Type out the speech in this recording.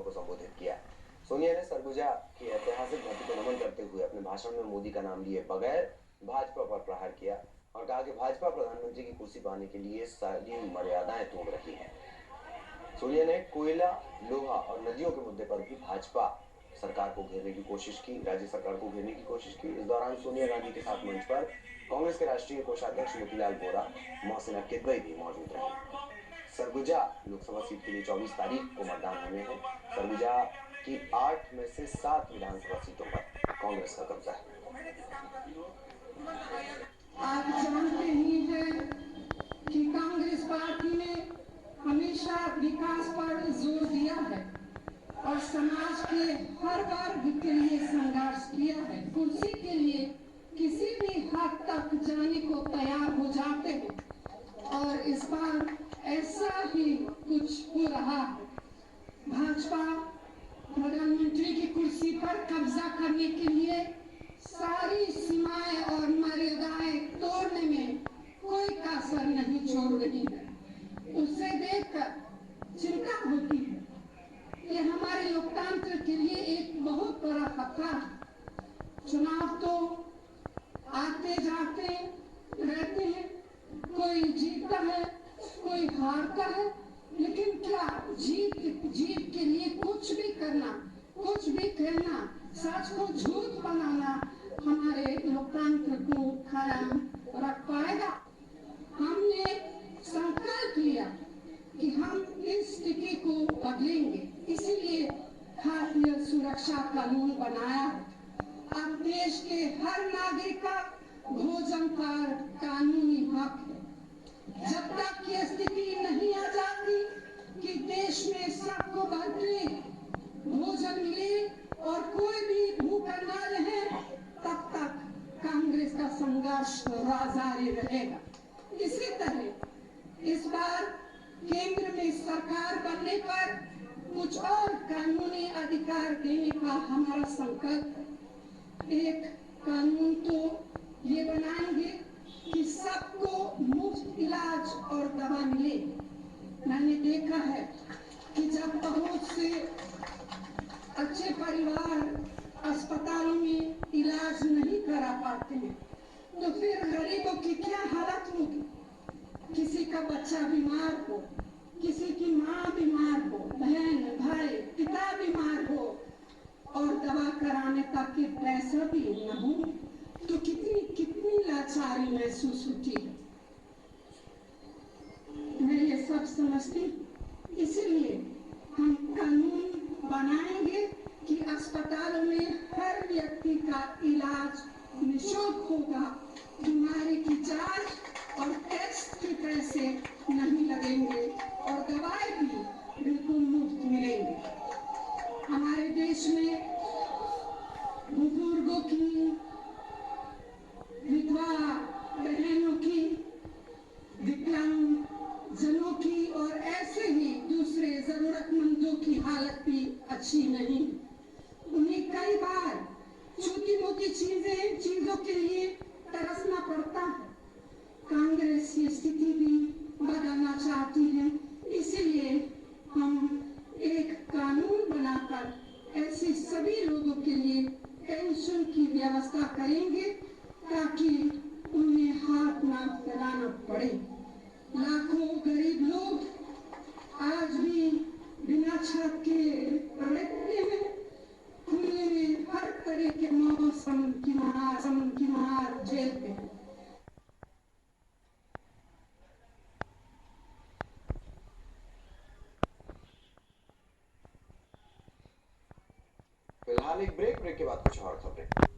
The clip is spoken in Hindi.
को संबोधित किया। सोनिया ने सरगुजा की ऐतिहासिक घाटी को नमन करते हुए अपने भाषण में मोदी का नाम लिए बगैर भाजपा पर प्रहार किया और कहा कि भाजपा प्रधानमंत्री की कुर्सी पाने के लिए सारी मर्यादाएं तोड़ रही है। सोनिया ने कोयला, लोहा और नदियों के मुद्दे पर भी भाजपा सरकार को घेरने की कोशिश की, राज्य सरकार को घेरने की कोशिश की। इस दौरान सोनिया गांधी के साथ मंच पर कांग्रेस के राष्ट्रीय कोषाध्यक्ष मोतीलाल वोरा, मोहसिना किदवई भी मौजूद रहे। सरगुजा लोकसभा सीट के लिए 24 तारीख को मतदान होने हैं। सरगुजा की 8 में से 7 विधानसभा सीटों पर कांग्रेस का कब्जा है। आप जानते ही हैं कि कांग्रेस पार्टी ने हमेशा विकास पर जोर दिया है और समाज के हर वर्ग के लिए संघर्ष किया है। कुर्सी के लिए किसी भी हद तक जाने को तैयार हो जाते हैं और इस बार ऐसा ही कुछ हो रहा है। भाजपा प्रधानमंत्री की कुर्सी पर कब्जा करने के लिए सारी सीमाएं और मर्यादाएं तोड़ने में कोई कसर नहीं छोड़ रही है। उसे देखकर चिंता होती है। ये हमारे लोकतंत्र के लिए एक बहुत बड़ा खतरा है। चुनाव तो आते जाते रहते हैं, कोई जीतता है, कोई हारता है, लेकिन क्या जीत के लिए कुछ भी करना, कुछ भी कहना, सच को झूठ बनाना हमारे लोकतंत्र को कायम रख पाएगा? हमने संकल्प लिया कि हम इस स्थिति को बदलेंगे, इसीलिए खाद्य सुरक्षा कानून बनाया। अब देश के हर नागरिक का भोजन पर कानूनी हक है। जब तक ये स्थिति नहीं आ जाती कि देश में सबको भरपूर भोजन मिले और कोई भी भूखा न रहे, तब तक कांग्रेस का संघर्ष जारी रहेगा। इसी तरह इस बार केंद्र में सरकार बनने पर कुछ और कानूनी अधिकार देने का हमारा संकल्प है। एक कानून तो ये बनाएंगे कि सबको मुफ्त इलाज और दवा मिले। मैंने देखा है कि जब बहुत से अच्छे परिवार अस्पतालों में इलाज नहीं करा पाते हैं, तो फिर गरीबों की क्या हालत होगी? किसी का बच्चा बीमार हो, किसी की माँ बीमार हो, बहन भाई पिता बीमार हो और दवा कराने तक के पैसा भी न हो, तो कितनी लाचारी महसूस होती है। मैं ये सब समझती, इसलिए हम कानून बनाएंगे कि अस्पतालों में हर व्यक्ति का इलाज निःशुल्क होगा, बीमारी की जांच और टेस्ट के पैसे नहीं लगेंगे और दवाएं भी बिल्कुल मुफ्त मिलेंगे। हमारे देश में बुजुर्गों की, विधवा बहनों की, दिव्यांग जनों की और ऐसे ही दूसरे जरूरतमंदों की हालत भी अच्छी नहीं। उन्हें कई बार छोटी मोटी चीजों के लिए तरसना पड़ता है। कांग्रेस ये स्थिति भी बदलना चाहती है, इसीलिए हम एक कानून बनाकर ऐसे सभी लोगों के लिए पेंशन की व्यवस्था करेंगे ताकि उन्हें हाथ ना फैलाना पड़े। लाखों गरीब लोग आज भी बिना छत के रहते हैं, खुले में हर तरह के मौसम की मार झेलते हैं। फिलहाल एक ब्रेक के बाद कुछ और खबरें।